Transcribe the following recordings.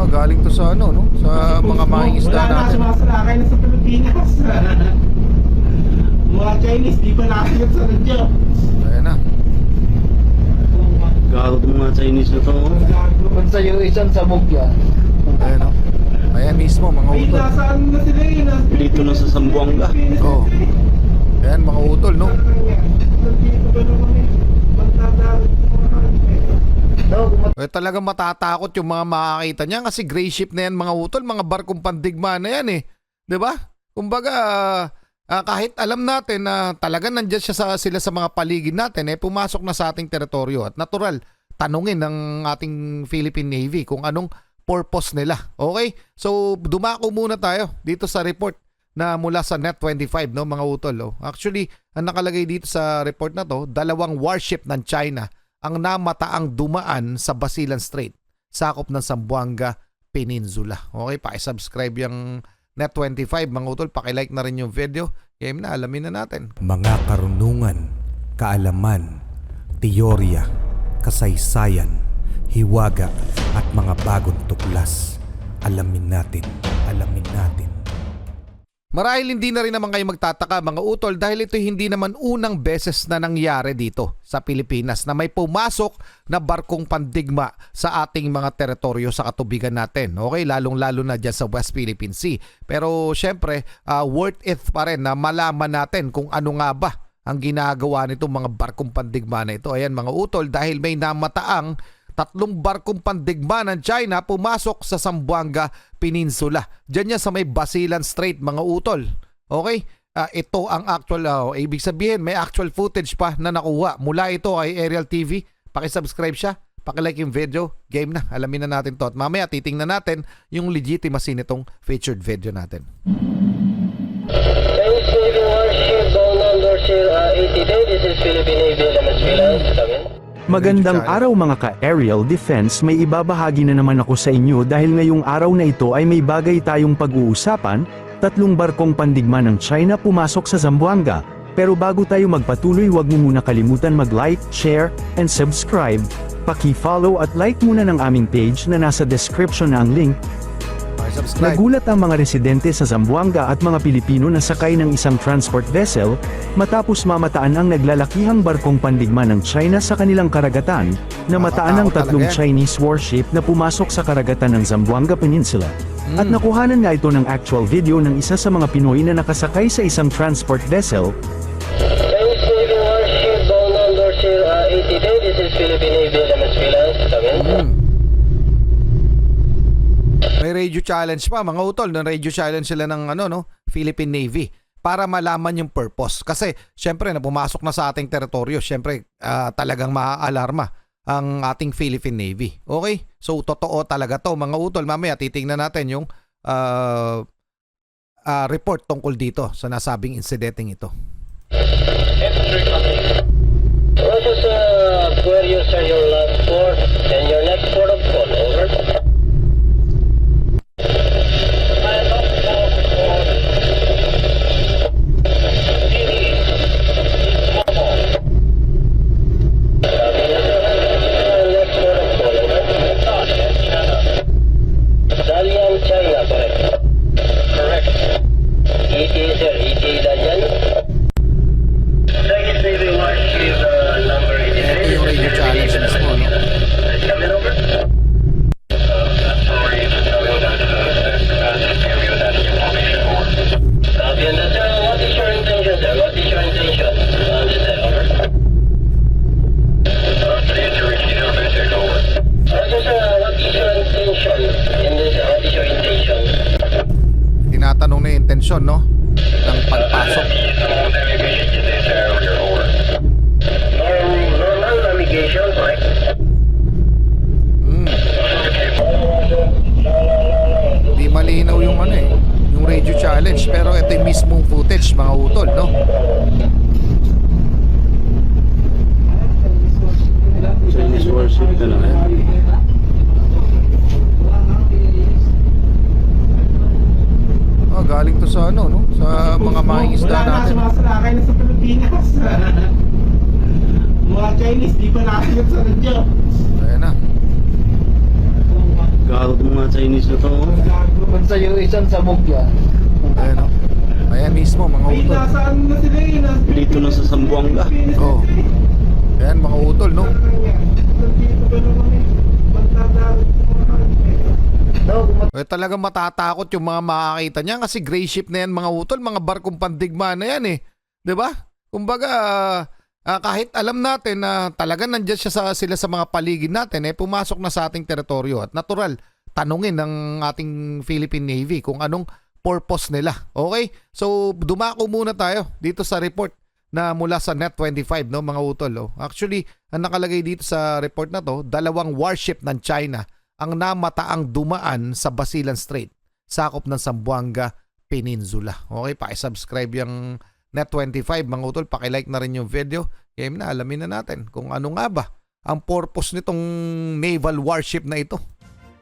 Galing to sa ano, no? Sa mga mangingisda Wala na, natin. sumasalakay na sa Pilipinas. Mga Chinese, di ba nakakit sa radyo? Ayan na. Gago itong mga Chinese na to. Punta yung isang sabog yan. Ayan, no? Ayan mismo, mga Ay, utol. nasaan na sila yun? Dito na sa Zamboanga. Oo. Ayan, mga utol, no? Nandito ba naman eh? Magdadarit mga Talagang matatakot yung mga makakita niya kasi gray ship na yan, mga utol, mga barkong pandigma na yan eh. 'Di ba? Kumbaga, kahit alam natin na talagang nandiyan sila sa mga paligid natin, pumasok na sa ating teritoryo at natural, tanungin ng ating Philippine Navy kung anong purpose nila. Okay? So, dumako muna tayo dito sa report na mula sa Net25, no, mga utol. Oh. Actually, ang nakalagay dito sa report na to, 2 warship ng China ang namataang dumaan sa Basilan Strait, sakop ng Zamboanga Peninsula. Okay, paki-subscribe yung Net25, mga utol, paki-like na rin yung video. Game na, alamin na natin. Mga karunungan, kaalaman, teorya, kasaysayan, hiwaga at mga bagong tuklas. Alamin natin, alamin natin. Marahil hindi na rin naman kayo magtataka, mga utol, dahil ito hindi naman unang beses na nangyari dito sa Pilipinas na may pumasok na barkong pandigma sa ating mga teritoryo sa katubigan natin. Okay, lalong-lalo na dyan sa West Philippine Sea. Pero syempre, worth it pa rin na malaman natin kung ano nga ba ang ginagawa nitong mga barkong pandigma na ito. Ayan, mga utol, dahil may namataang 3 barkong pandigma ng China pumasok sa Zamboanga Peninsula. Diyan yan sa may Basilan Strait, mga utol. Okay? Ito ang actual, ibig sabihin may actual footage pa na nakuha. Mula ito ay Aerial TV. Pakisubscribe siya. Pakilike yung video. Game na. Alamin na natin to. At mamaya titingnan natin yung legitimacy nitong featured video natin. Chinese Navy warship bound number 80 day. This is Philippine Navy LMS Pilas. Come in. Magandang araw mga ka-aerial defense, may ibabahagi na naman ako sa inyo dahil ngayong araw na ito ay may bagay tayong pag-uusapan. 3 barkong pandigma ng China pumasok sa Zamboanga. Pero bago tayo magpatuloy, huwag mo muna kalimutan mag-like, share, and subscribe. Paki-follow at like muna ng aming page na nasa description na ang link. Pakisubscribe. Nagulat ang mga residente sa Zamboanga at mga Pilipino na sakay ng isang transport vessel matapos mamataan ang naglalakihang barkong pandigma ng China sa kanilang karagatan, na mataan ng 3 Chinese warship na pumasok sa karagatan ng Zamboanga Peninsula. At nakuhanan nga ito ng actual video ng isa sa mga Pinoy na nakasakay sa isang transport vessel. Chinese Navy warship bound number 80 day. This is Philippine Navy LMS Pilas. Come in. May radio challenge pa, mga utol. Radio challenge sila ng Philippine Navy para malaman yung purpose. Kasi syempre na pumasok na sa ating teritoryo, syempre talagang maaalarma ang ating Philippine Navy. Okay? So totoo talaga to, mga utol. Mamaya titingnan natin yung report tungkol dito sa nasabing insidenteng ito. Roger, Aquarius are your last port and your next port of call. Over. Dalian, China, correct? Correct. ETA, sir. ETA Dalian. Chinese Navy warship number 80. Ito yung radio challenge mismo, no? Coming over. Sorry, copy on that, sir. What is your intention, sir? What is your intention? Understand, over. Roger, sir. What is your intention in this? What is your intention? Tinatanong na yung intensyon, no? Ng pagpasok. Normal navigation, right? Hindi malinaw yung yung radio challenge, pero ito yung mismong footage, mga utol, no? Chinese warship na lang. Galing to sa no? Sa mga mangingisda Wala na, natin. sumasalakay na sa Pilipinas. Mga Chinese, di ba nakakit sa radyo? Ayan na. Gago ng mga Chinese na to. Bansa yung isang sabog yan. Ayan, oh. Ayan mismo, mga Ay, utol. nasa ano na sila eh. Dito na sa Zamboanga. Oh. Ayan, mga utol, no? Nandito ka naman eh. Magdadaan. Eh, talagang matatakot yung mga makakita niya kasi gray ship na yan, mga utol, mga barkong pandigma na yan eh. 'Di ba? Kumbaga, kahit alam natin na talaga nandiyan sila sa mga paligid natin, pumasok na sa ating teritoryo at natural, tanungin ng ating Philippine Navy kung anong purpose nila. Okay? So, dumako muna tayo dito sa report na mula sa Net25, no, mga utol. Oh. Actually, ang nakalagay dito sa report na to, 2 warship ng China ang namataang dumaan sa Basilan Strait, sakop ng Zamboanga Peninsula. Okay, paki-subscribe yung Net25, mga utol, paki-like na rin yung video. Kaya na, alamin na natin kung ano nga ba ang purpose nitong naval warship na ito.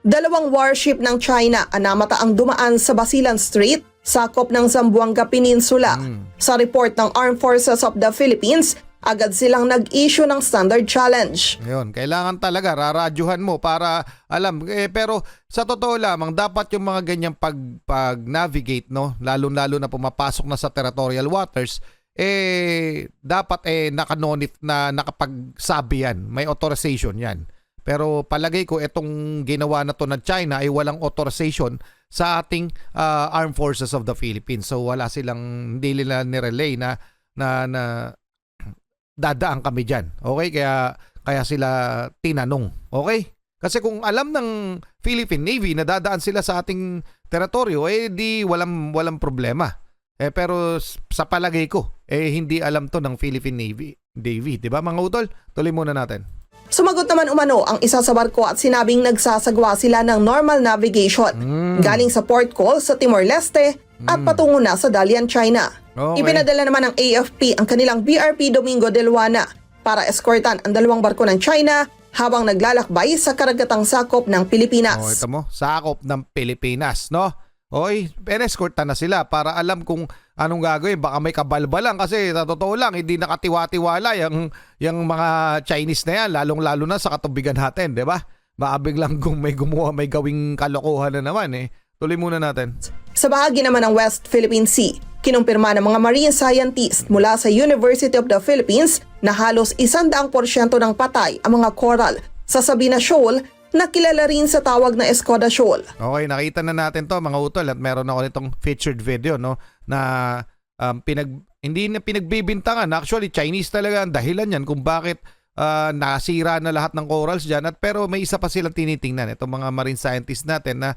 2 warship ng China ang namataang dumaan sa Basilan Strait, sakop ng Zamboanga Peninsula. Sa report ng Armed Forces of the Philippines, agad silang nag-issue ng standard challenge. Ngayon, kailangan talaga raradyuhan mo para alam. Pero sa totoo lamang, dapat yung mga ganyang pag-navigate, no? Lalo-lalo na pumapasok na sa territorial waters, dapat nakanonit na nakapagsabi yan. May authorization yan. Pero palagay ko itong ginawa na to ng China ay walang authorization sa ating Armed Forces of the Philippines. So wala silang, hindi nila nirelay na dadaan kami dyan. Okay? Kaya sila tinanong. Okay? Kasi kung alam ng Philippine Navy na dadaan sila sa ating teritoryo, di walang problema. Pero sa palagay ko, hindi alam to ng Philippine Navy. Diba mga utol? Tuloy muna natin. Sumagot naman umano ang isa sa barko at sinabing nagsasagawa sila ng normal navigation galing sa port call sa Timor-Leste at patungo na sa Dalian, China. Okay. Ipinadala naman ng AFP ang kanilang BRP Domingo de Luana para eskortan ang 2 barko ng China habang naglalakbay sa karagatang sakop ng Pilipinas. Oh, ito mo, sakop ng Pilipinas, no? Oy, escortan na sila para alam kung anong gagawin. Baka may kabalbalan kasi sa totoo lang, hindi nakatiwa-tiwala yung mga Chinese na yan, lalong-lalo na sa katubigan natin, di ba? Baka biglang kung may gawing kalokohan na naman eh. Tuloy muna natin. Sa bahagi naman ng West Philippine Sea, kinumpirma ng mga marine scientists mula sa University of the Philippines na halos 100% ng patay ang mga coral sa Sabina Shoal na kilala rin sa tawag na Escoda Shoal. Okay, nakita na natin to mga utol at meron ako nitong featured video, no, na hindi na pinagbibintangan. Actually, Chinese talaga ang dahilan yan kung bakit nasira na lahat ng corals dyan. Pero may isa pa silang tinitingnan, itong mga marine scientists natin na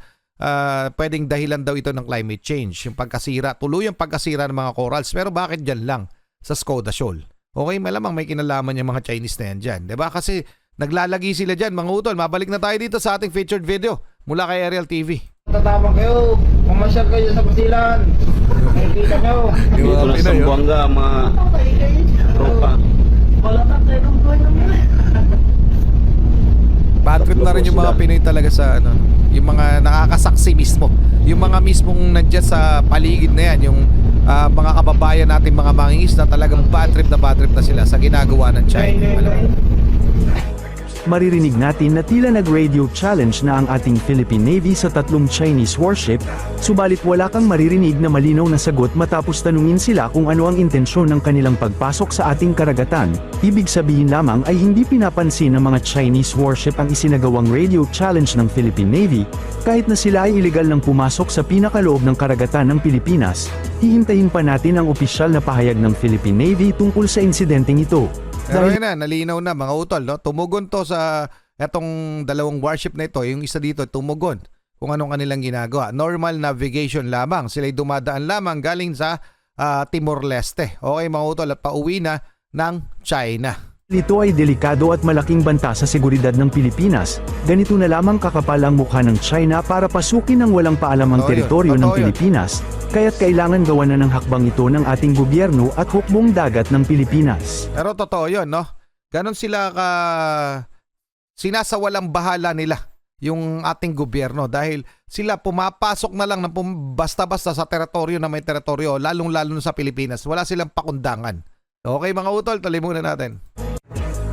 pwedeng dahilan daw ito ng climate change, yung pagkasira, tuluyang pagkasira ng mga corals. Pero bakit dyan lang sa Escoda Shoal? Okay, malamang may kinalaman yung mga Chinese na yan dyan, diba? Kasi naglalagi sila dyan, mga utol. Mabalik na tayo dito sa ating featured video mula kay Aerial TV. Tatapang kayo, mamasyal kayo sa Basilan. Nakikita nyo. Dito na sa Zamboanga, mga tropa. Bad trip na rin yung mga Pinoy talaga sa yung mga nakakasaksi mismo. Yung mga mismong nandiyan sa paligid na yan, yung mga kababayan natin, mga mangingisda, talagang bad trip na sila sa ginagawa ng China. Maririnig natin na tila nag-radio challenge na ang ating Philippine Navy sa 3 Chinese warship, subalit wala kang maririnig na malinaw na sagot matapos tanungin sila kung ano ang intensyon ng kanilang pagpasok sa ating karagatan. Ibig sabihin lamang ay hindi pinapansin ng mga Chinese warship ang isinagawang radio challenge ng Philippine Navy, kahit na sila ay iligal ng pumasok sa pinakaloob ng karagatan ng Pilipinas. Hihintayin pa natin ang opisyal na pahayag ng Philippine Navy tungkol sa insidenteng ito. Pero yun na, nalinaw na mga utol, no? Tumugon to sa etong 2 warship na ito. Yung isa dito, tumugon kung anong kanilang ginagawa. Normal navigation lamang. Sila'y dumadaan lamang galing sa Timor-Leste. Okay mga utol, at pauwi na ng China. Ito ay delikado at malaking banta sa seguridad ng Pilipinas. Ganito na lamang kakapal ang mukha ng China para pasukin ng walang paalam ang teritoryo ng Pilipinas. Kaya't kailangan gawan na ng hakbang ito ng ating gobyerno at hukbong dagat ng Pilipinas. Pero totoo yun, no? Ganon sila sinasawalang bahala nila yung ating gobyerno dahil sila pumapasok na lang ng basta-basta sa teritoryo na may teritoryo, lalong-lalo sa Pilipinas. Wala silang pakundangan. Okay mga utol, tuloy muna natin.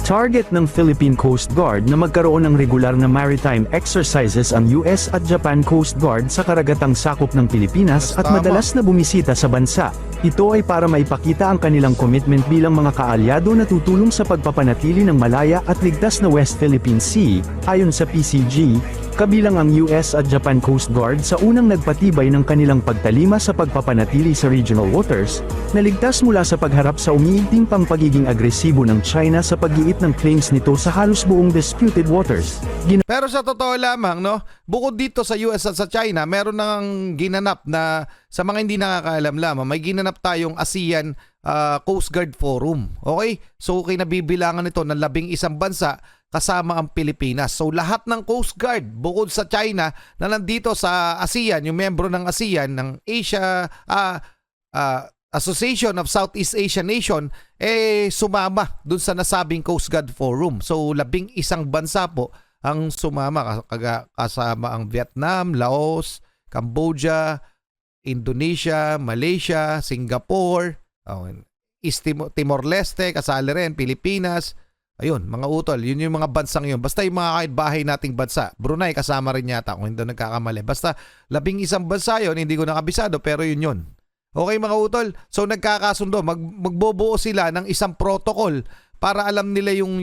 Target ng Philippine Coast Guard na magkaroon ng regular na maritime exercises ang US at Japan Coast Guard sa karagatang sakop ng Pilipinas at Tama. madalas na bumisita sa bansa. Ito ay para maipakita ang kanilang commitment bilang mga kaalyado na tutulong sa pagpapanatili ng malaya at ligtas na West Philippine Sea, ayon sa PCG. Kabilang ang US at Japan Coast Guard sa unang nagpatibay ng kanilang pagtalima sa pagpapanatili sa regional waters, na ligtas mula sa pagharap sa umiigting pang pagiging agresibo ng China sa pag-iit ng claims nito sa halos buong disputed waters. Pero sa totoo lamang, no, bukod dito sa US at sa China, meron nang ginanap na, sa mga hindi nakakaalam lamang, may ginanap tayong ASEAN Coast Guard Forum. Okay? So kinabibilangan nito ng 11 bansa kasama ang Pilipinas. So lahat ng Coast Guard, bukod sa China, na nandito sa ASEAN, yung membro ng ASEAN, ng Asia Association of Southeast Asian Nation, sumama dun sa nasabing Coast Guard Forum. So 11 bansa po ang sumama, kasama ang Vietnam, Laos, Cambodia, Indonesia, Malaysia, Singapore, East Timor-Leste, kasali rin, Pilipinas. Ayun, mga utol, yun yung mga bansang yun. Basta yung mga kahit bahay nating bansa. Brunei kasama rin yata kung hindi nagkakamali. Basta 11 bansa yun, hindi ko nakabisado, pero yun. Okay mga utol, so nagkakasundo, magbobuo sila ng isang protocol para alam nila yung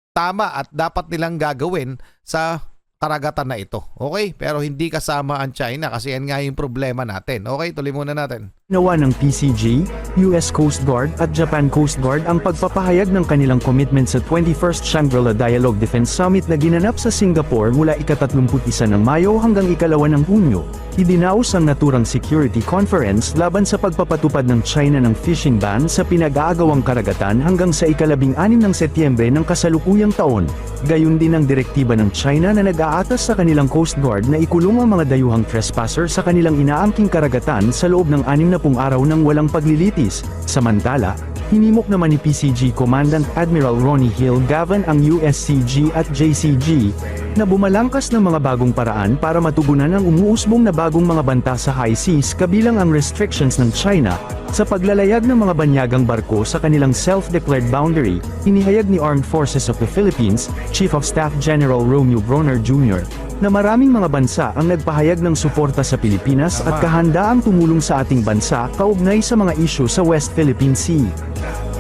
tama at dapat nilang gagawin sa karagatan na ito. Okay? Pero hindi kasama ang China kasi yan nga yung problema natin. Okay? Tuloy muna natin. Ginawa ng PCG, US Coast Guard at Japan Coast Guard ang pagpapahayag ng kanilang commitment sa 21st Shangri-La Dialogue Defense Summit na ginanap sa Singapore mula ika-31 ng Mayo hanggang ika-2 ng Hunyo. Idinaos ang naturang security conference laban sa pagpapatupad ng China ng fishing ban sa pinag-aagawang karagatan hanggang sa ika-16 ng Setyembre ng kasalukuyang taon. Gayon din ang direktiba ng China na nag-aatas sa kanilang Coast Guard na ikulong ang mga dayuhang trespasser sa kanilang inaangking karagatan sa loob ng 60 araw ng walang paglilitis. Samantala, hinimok naman ni PCG Commandant Admiral Ronnie Hill Gavan ang USCG at JCG na bumalangkas ng mga bagong paraan para matugunan ang umuusbong na bagong mga banta sa high seas kabilang ang restrictions ng China sa paglalayag ng mga banyagang barko sa kanilang self-declared boundary. Inihayag ni Armed Forces of the Philippines, Chief of Staff General Romeo Bronner Jr., na maraming mga bansa ang nagpahayag ng suporta sa Pilipinas at kahandaang tumulong sa ating bansa kaugnay sa mga isyu sa West Philippine Sea.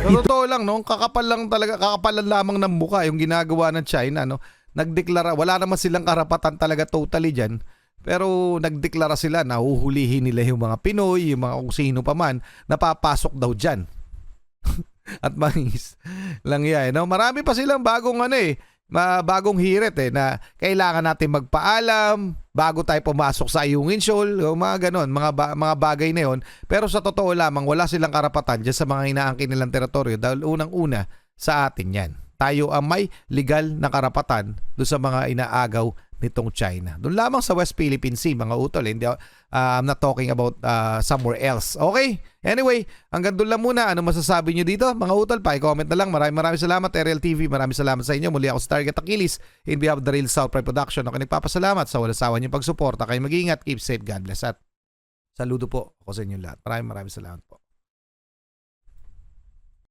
Pero totoo lang, no? Kakapalan lamang ng muka yung ginagawa ng China, no? Nagdeklara, wala naman silang karapatan talaga totally dyan. Pero nagdeklara sila na huhulihin nila yung mga Pinoy, yung mga kung sino pa man, napapasok daw dyan. At mangis lang yan, no? Marami pa silang bagong bagong hirit na kailangan natin magpaalam bago tayo pumasok sa Ayungin Shoal, mga ganon, mga bagay na yon. Pero sa totoo lamang, wala silang karapatan dyan sa mga inaangkin nilang teritoryo dahil unang-una sa atin yan. Tayo ang may legal na karapatan doon sa mga inaagaw nitong China. Doon lamang sa West Philippine Sea, mga utol. Hindi, I'm not talking about somewhere else. Okay? Anyway, hanggang doon lang muna. Ano masasabi nyo dito? Mga utol, pa-comment na lang. Maraming salamat, Ariel TV. Maraming salamat sa inyo. Muli ako sa Target Achilles. In behalf of the Real South Pride Production, ako nagpapasalamat sa walang sawa niyong pagsuporta. Kayo mag-iingat. Keep safe. God bless. At saludo po ako sa inyo lahat. Maraming salamat po.